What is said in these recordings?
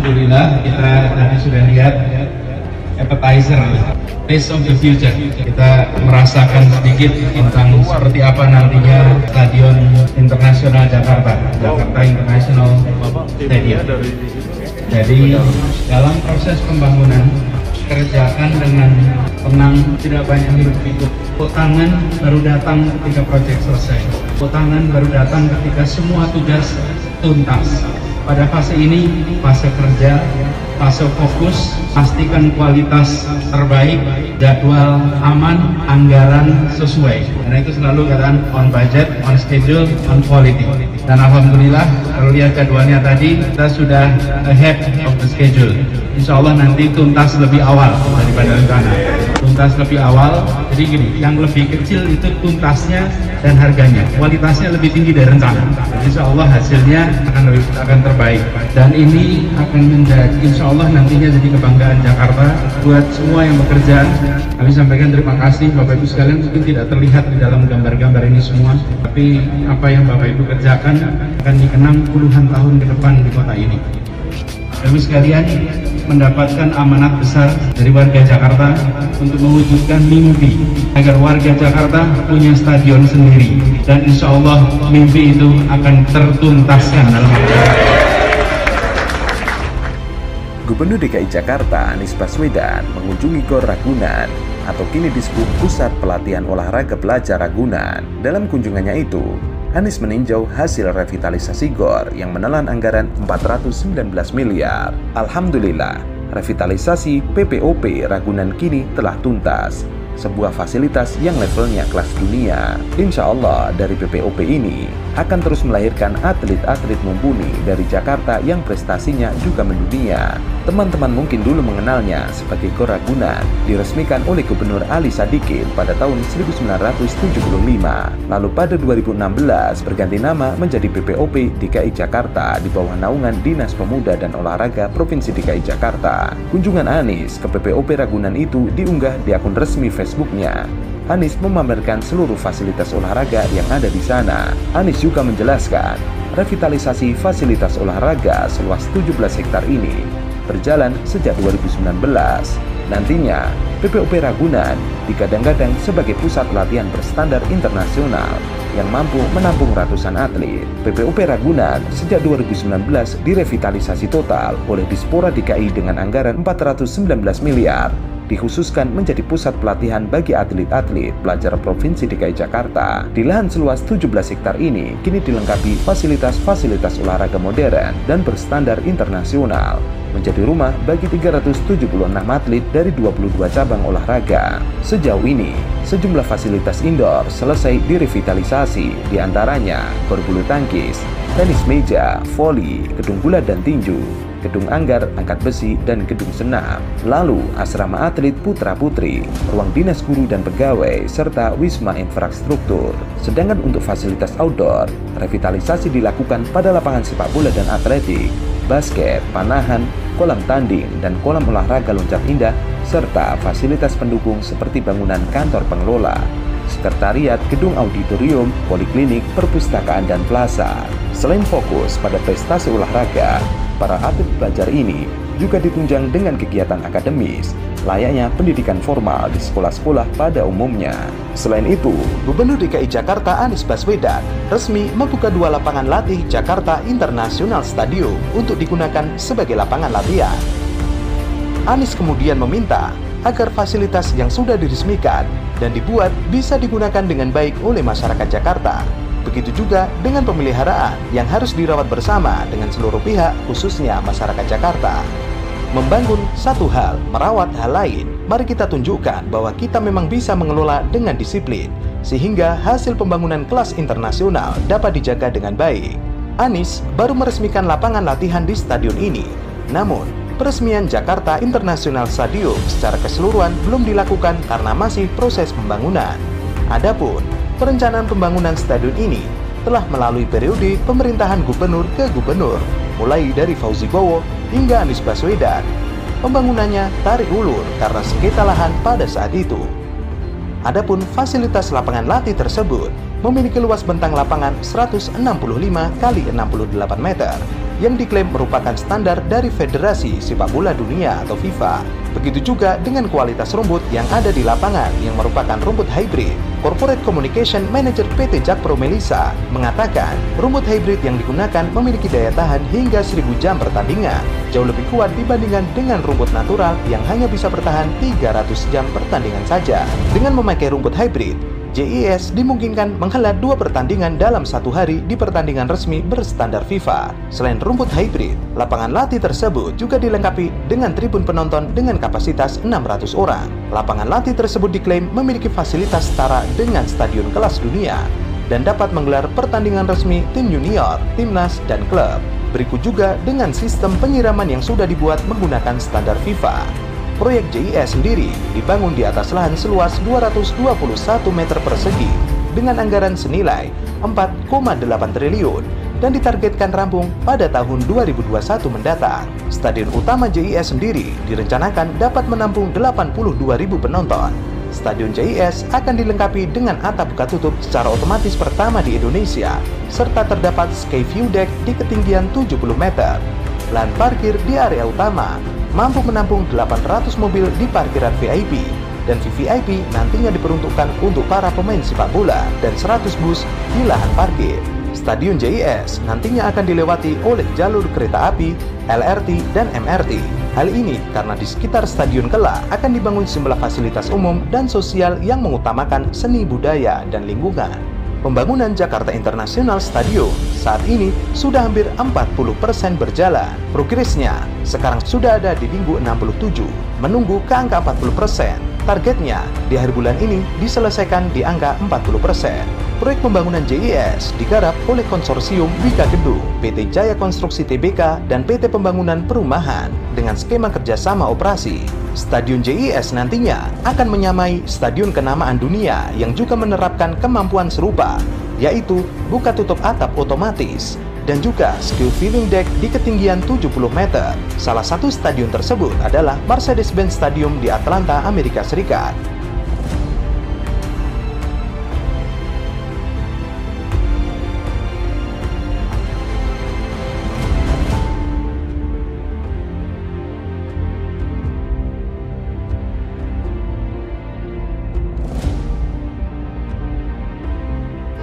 Alhamdulillah kita tadi sudah lihat appetizer, taste of the future. Kita merasakan sedikit tentang seperti apa nantinya Stadion Internasional Jakarta International Stadium. Jadi dalam proses pembangunan kerjakan dengan tenang, tidak banyak hiruk-pikuk. Tangan baru datang ketika proyek selesai. Tangan baru datang ketika semua tugas tuntas. Pada fase ini, fase kerja, fase fokus, pastikan kualitas terbaik, jadwal aman, anggaran sesuai. Karena itu selalu katakan on budget, on schedule, on quality. Dan alhamdulillah, kalau lihat jadwalnya tadi, kita sudah ahead of the schedule. Insya Allah nanti tuntas lebih awal daripada rencana. Tuntas lebih awal, jadi gini, yang lebih kecil itu tuntasnya dan harganya, kualitasnya lebih tinggi dari rencana. Jadi insya Allah hasilnya akan terbaik. Dan ini akan menjadi insya Allah nantinya jadi kebanggaan Jakarta buat semua yang bekerja. Kami sampaikan terima kasih Bapak Ibu sekalian, mungkin tidak terlihat di dalam gambar-gambar ini semua, tapi apa yang Bapak Ibu kerjakan akan dikenang puluhan tahun ke depan di kota ini. Kami sekalian mendapatkan amanat besar dari warga Jakarta untuk mewujudkan mimpi agar warga Jakarta punya stadion sendiri, dan insya Allah mimpi itu akan tertuntaskan dalam waktu. Gubernur DKI Jakarta Anies Baswedan mengunjungi GOR Ragunan atau kini disebut Pusat Pelatihan Olahraga Pelajar Ragunan. Dalam kunjungannya itu, Anies meninjau hasil revitalisasi GOR yang menelan anggaran 419 miliar. Alhamdulillah, revitalisasi PPOP Ragunan kini telah tuntas. Sebuah fasilitas yang levelnya kelas dunia. Insya Allah dari PPOP ini akan terus melahirkan atlet-atlet mumpuni dari Jakarta yang prestasinya juga mendunia. Teman-teman mungkin dulu mengenalnya sebagai GOR Ragunan, diresmikan oleh Gubernur Ali Sadikin pada tahun 1975. Lalu pada 2016 berganti nama menjadi PPOP DKI Jakarta di bawah naungan Dinas Pemuda dan Olahraga Provinsi DKI Jakarta. Kunjungan Anies ke PPOP Ragunan itu diunggah di akun resmi Facebooknya. Anies memamerkan seluruh fasilitas olahraga yang ada di sana. Anies juga menjelaskan, revitalisasi fasilitas olahraga seluas 17 hektar ini berjalan sejak 2019. Nantinya, PPOP Ragunan digadang-gadang sebagai pusat latihan berstandar internasional yang mampu menampung ratusan atlet. PPOP Ragunan sejak 2019 direvitalisasi total oleh Dispora DKI dengan anggaran 419 miliar. Dikhususkan menjadi pusat pelatihan bagi atlet-atlet pelajar Provinsi DKI Jakarta. Di lahan seluas 17 hektar ini kini dilengkapi fasilitas-fasilitas olahraga modern dan berstandar internasional, menjadi rumah bagi 376 atlet dari 22 cabang olahraga. Sejauh ini, sejumlah fasilitas indoor selesai direvitalisasi, diantaranya GOR bulu tangkis, tenis meja, voli, gedung gulat dan tinju, gedung anggar, angkat besi, dan gedung senam. Lalu, asrama atlet putra-putri, ruang dinas guru dan pegawai, serta wisma infrastruktur. Sedangkan untuk fasilitas outdoor, revitalisasi dilakukan pada lapangan sepak bola dan atletik, basket, panahan, kolam tanding, dan kolam olahraga loncat indah, serta fasilitas pendukung seperti bangunan kantor pengelola, sekretariat, gedung auditorium, poliklinik, perpustakaan, dan plaza. Selain fokus pada prestasi olahraga, para atlet pelajar ini juga ditunjang dengan kegiatan akademis, layaknya pendidikan formal di sekolah-sekolah pada umumnya. Selain itu, Gubernur DKI Jakarta Anies Baswedan resmi membuka 2 lapangan latih Jakarta International Stadium untuk digunakan sebagai lapangan latihan. Anies kemudian meminta agar fasilitas yang sudah diresmikan dan dibuat bisa digunakan dengan baik oleh masyarakat Jakarta. Begitu juga dengan pemeliharaan yang harus dirawat bersama dengan seluruh pihak, khususnya masyarakat Jakarta. Membangun satu hal, merawat hal lain. Mari kita tunjukkan bahwa kita memang bisa mengelola dengan disiplin, sehingga hasil pembangunan kelas internasional dapat dijaga dengan baik. Anies baru meresmikan lapangan latihan di stadion ini. Namun, peresmian Jakarta International Stadium secara keseluruhan belum dilakukan karena masih proses pembangunan. Adapun perencanaan pembangunan stadion ini telah melalui periode pemerintahan gubernur ke gubernur, mulai dari Fauzi Bowo hingga Anies Baswedan. Pembangunannya tarik ulur karena sengketa lahan pada saat itu. Adapun fasilitas lapangan latih tersebut memiliki luas bentang lapangan 165 x 68 meter yang diklaim merupakan standar dari Federasi Sepak Bola Dunia atau FIFA. Begitu juga dengan kualitas rumput yang ada di lapangan yang merupakan rumput hybrid. Corporate Communication Manager PT Jakpro Melisa mengatakan rumput hybrid yang digunakan memiliki daya tahan hingga 1000 jam pertandingan, jauh lebih kuat dibandingkan dengan rumput natural yang hanya bisa bertahan 300 jam pertandingan saja. Dengan memakai rumput hybrid, JIS dimungkinkan menghelat 2 pertandingan dalam 1 hari di pertandingan resmi berstandar FIFA. Selain rumput hybrid, lapangan latih tersebut juga dilengkapi dengan tribun penonton dengan kapasitas 600 orang. Lapangan latih tersebut diklaim memiliki fasilitas setara dengan stadion kelas dunia dan dapat menggelar pertandingan resmi tim junior, timnas, dan klub. Berikut juga dengan sistem penyiraman yang sudah dibuat menggunakan standar FIFA. Proyek JIS sendiri dibangun di atas lahan seluas 221 meter persegi dengan anggaran senilai 4,8 triliun dan ditargetkan rampung pada tahun 2021 mendatang. Stadion utama JIS sendiri direncanakan dapat menampung 82.000 penonton. Stadion JIS akan dilengkapi dengan atap buka tutup secara otomatis pertama di Indonesia, serta terdapat sky view deck di ketinggian 70 meter. Lahan parkir di area utama mampu menampung 800 mobil di parkiran VIP, dan VVIP nantinya diperuntukkan untuk para pemain sepak bola dan 100 bus di lahan parkir. Stadion JIS nantinya akan dilewati oleh jalur kereta api, LRT, dan MRT. Hal ini karena di sekitar stadion kelak akan dibangun sejumlah fasilitas umum dan sosial yang mengutamakan seni budaya dan lingkungan. Pembangunan Jakarta International Stadium saat ini sudah hampir 40% berjalan. Progresnya sekarang sudah ada di minggu 67, menunggu ke angka 40%. Targetnya di akhir bulan ini diselesaikan di angka 40%. Proyek pembangunan JIS digarap oleh konsorsium Wika Gedung, PT Jaya Konstruksi Tbk, dan PT Pembangunan Perumahan dengan skema kerjasama operasi. Stadion JIS nantinya akan menyamai stadion kenamaan dunia yang juga menerapkan kemampuan serupa, yaitu buka tutup atap otomatis dan juga skill viewing deck di ketinggian 70 meter. Salah satu stadion tersebut adalah Mercedes-Benz Stadium di Atlanta, Amerika Serikat.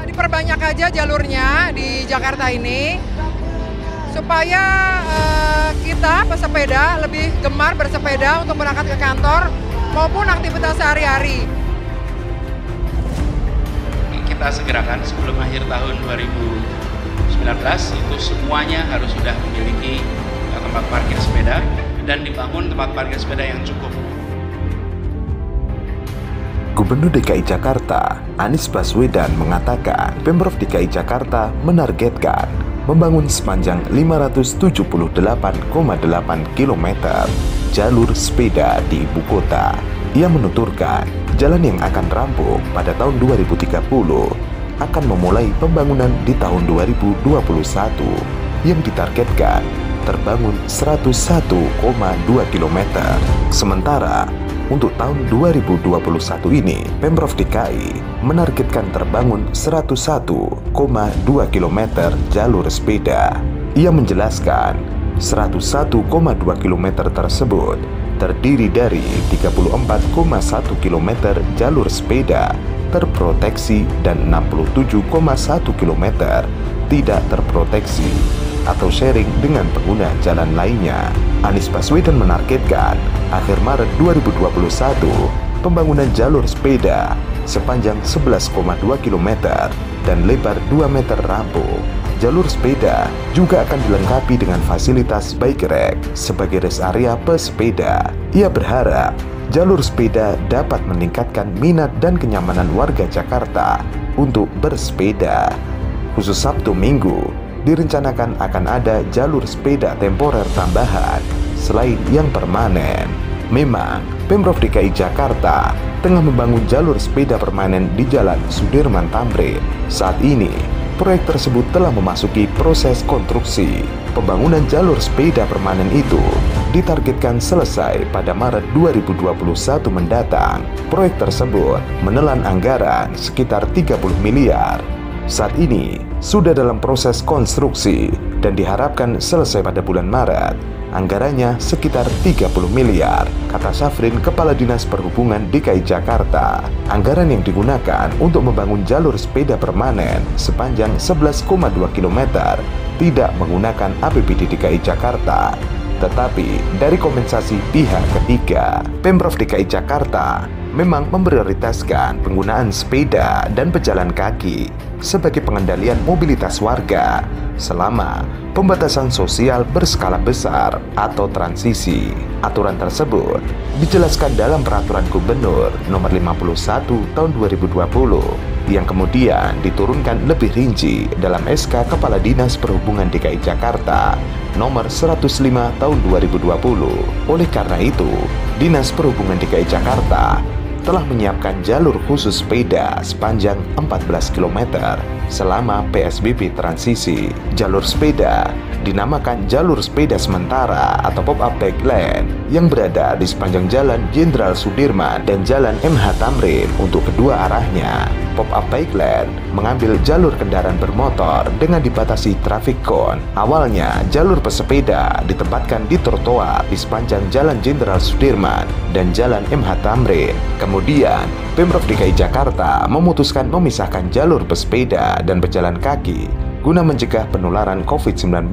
Diperbanyak aja jalurnya di Jakarta ini supaya kita pesepeda lebih gemar bersepeda untuk berangkat ke kantor maupun aktivitas sehari-hari. Kita segerakan sebelum akhir tahun 2019 itu semuanya harus sudah memiliki tempat parkir sepeda dan dibangun tempat parkir sepeda yang cukup. Gubernur DKI Jakarta, Anies Baswedan mengatakan Pemprov DKI Jakarta menargetkan membangun sepanjang 578,8 km jalur sepeda di ibu kota. Ia menuturkan jalan yang akan rampung pada tahun 2030 akan memulai pembangunan di tahun 2021 yang ditargetkan terbangun 101,2 km. Sementara untuk tahun 2021 ini, Pemprov DKI menargetkan terbangun 101,2 km jalur sepeda. Ia menjelaskan 101,2 km tersebut terdiri dari 34,1 km jalur sepeda terproteksi dan 67,1 km tidak terproteksi atau sharing dengan pengguna jalan lainnya. Anies Baswedan menargetkan akhir Maret 2021 pembangunan jalur sepeda sepanjang 11,2 km dan lebar 2 meter rampung. Jalur sepeda juga akan dilengkapi dengan fasilitas bike rack sebagai rest area pesepeda. Ia berharap jalur sepeda dapat meningkatkan minat dan kenyamanan warga Jakarta untuk bersepeda. Khusus Sabtu Minggu, direncanakan akan ada jalur sepeda temporer tambahan selain yang permanen. Memang, Pemprov DKI Jakarta tengah membangun jalur sepeda permanen di Jalan Sudirman Tamrin. Saat ini, proyek tersebut telah memasuki proses konstruksi. Pembangunan jalur sepeda permanen itu ditargetkan selesai pada Maret 2021 mendatang. Proyek tersebut menelan anggaran sekitar 30 miliar. saat ini sudah dalam proses konstruksi dan diharapkan selesai pada bulan Maret. Anggarannya sekitar 30 miliar, kata Syafrin, Kepala Dinas Perhubungan DKI Jakarta. Anggaran yang digunakan untuk membangun jalur sepeda permanen sepanjang 11,2 km tidak menggunakan APBD DKI Jakarta, tetapi dari kompensasi pihak ketiga. Pemprov DKI Jakarta memang memprioritaskan penggunaan sepeda dan pejalan kaki sebagai pengendalian mobilitas warga selama pembatasan sosial berskala besar atau transisi. Aturan tersebut dijelaskan dalam Peraturan Gubernur Nomor 51 Tahun 2020 yang kemudian diturunkan lebih rinci dalam SK Kepala Dinas Perhubungan DKI Jakarta Nomor 105 Tahun 2020. Oleh karena itu, Dinas Perhubungan DKI Jakarta telah menyiapkan jalur khusus sepeda sepanjang 14 km selama PSBB transisi. Jalur sepeda dinamakan jalur sepeda sementara atau pop-up bike lane yang berada di sepanjang Jalan Jenderal Sudirman dan Jalan MH Tamrin untuk kedua arahnya. Pop-up bike lane mengambil jalur kendaraan bermotor dengan dibatasi traffic cone. Awalnya, jalur pesepeda ditempatkan di trotoar di sepanjang Jalan Jenderal Sudirman dan Jalan MH Tamrin. Kemudian, Pemprov DKI Jakarta memutuskan memisahkan jalur pesepeda dan pejalan kaki guna mencegah penularan COVID-19.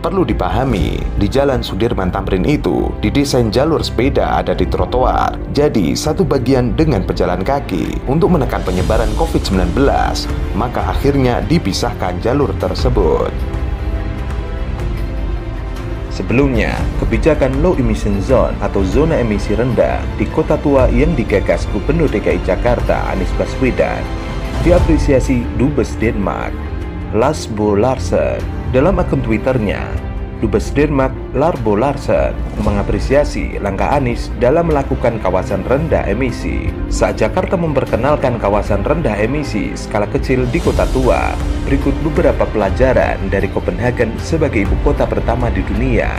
Perlu dipahami, di Jalan Sudirman Tamrin itu didesain jalur sepeda ada di trotoar, jadi satu bagian dengan pejalan kaki. Untuk menekan penyebaran COVID-19, maka akhirnya dipisahkan jalur tersebut. Sebelumnya, kebijakan Low Emission Zone atau zona emisi rendah di Kota Tua yang digagas Gubernur DKI Jakarta Anies Baswedan diapresiasi Dubes Denmark Lars Bo Larsen. Dalam akun Twitternya, Dubes Denmark Lars Bo Larsen mengapresiasi langkah Anies dalam melakukan kawasan rendah emisi. Saat Jakarta memperkenalkan kawasan rendah emisi skala kecil di Kota Tua, berikut beberapa pelajaran dari Copenhagen sebagai ibu kota pertama di dunia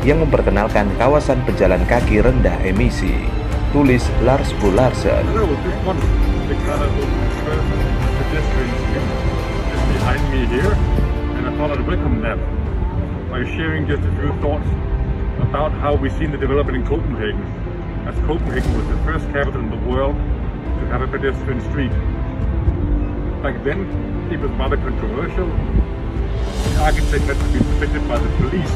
yang memperkenalkan kawasan pejalan kaki rendah emisi. Tulis Lars Bo Larsen. Behind me here, and I thought I'd welcome them by sharing just a few thoughts about how we've seen the development in Copenhagen, as Copenhagen was the first capital in the world to have a pedestrian street. Back then, it was rather controversial. The architect had to be protected by the police.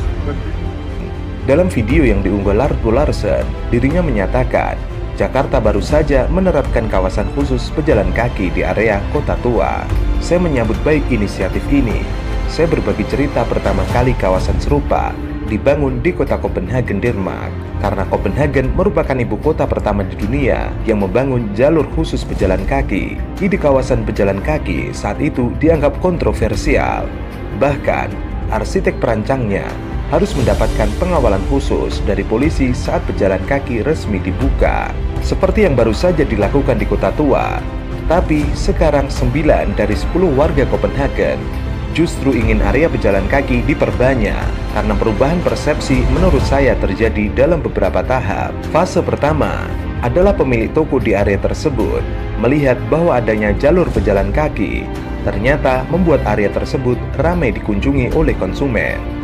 Dalam video yang diunggah Lars Bo Larsen, dirinya menyatakan Jakarta baru saja menerapkan kawasan khusus pejalan kaki di area Kota Tua. Saya menyambut baik inisiatif ini. Saya berbagi cerita pertama kali kawasan serupa dibangun di kota Copenhagen, Denmark. Karena Copenhagen merupakan ibu kota pertama di dunia yang membangun jalur khusus pejalan kaki. Ide kawasan pejalan kaki saat itu dianggap kontroversial. Bahkan, arsitek perancangnya harus mendapatkan pengawalan khusus dari polisi saat pejalan kaki resmi dibuka. Seperti yang baru saja dilakukan di Kota Tua. Tapi sekarang 9 dari 10 warga Copenhagen justru ingin area pejalan kaki diperbanyak karena perubahan persepsi menurut saya terjadi dalam beberapa tahap. Fase pertama adalah pemilik toko di area tersebut melihat bahwa adanya jalur pejalan kaki ternyata membuat area tersebut ramai dikunjungi oleh konsumen.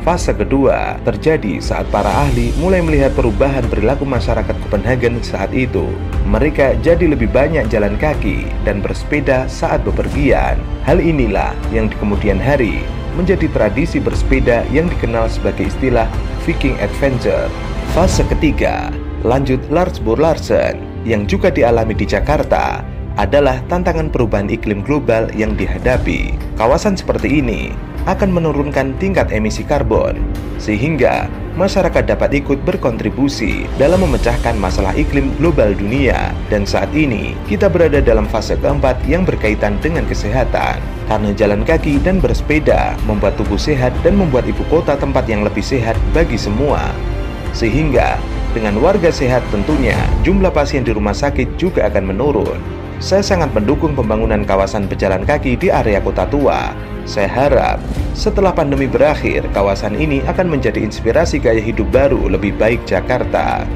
Fase kedua terjadi saat para ahli mulai melihat perubahan perilaku masyarakat Copenhagen saat itu. Mereka jadi lebih banyak jalan kaki dan bersepeda saat bepergian. Hal inilah yang di kemudian hari menjadi tradisi bersepeda yang dikenal sebagai istilah Viking Adventure. Fase ketiga, lanjut Lars Bo Larsen, yang juga dialami di Jakarta, adalah tantangan perubahan iklim global yang dihadapi. Kawasan seperti ini akan menurunkan tingkat emisi karbon, sehingga masyarakat dapat ikut berkontribusi dalam memecahkan masalah iklim global dunia. Dan saat ini, kita berada dalam fase keempat yang berkaitan dengan kesehatan. Karena jalan kaki dan bersepeda membuat tubuh sehat dan membuat ibu kota tempat yang lebih sehat bagi semua. Sehingga, dengan warga sehat tentunya, jumlah pasien di rumah sakit juga akan menurun. Saya sangat mendukung pembangunan kawasan pejalan kaki di area Kota Tua. Saya harap setelah pandemi berakhir, kawasan ini akan menjadi inspirasi gaya hidup baru lebih baik Jakarta.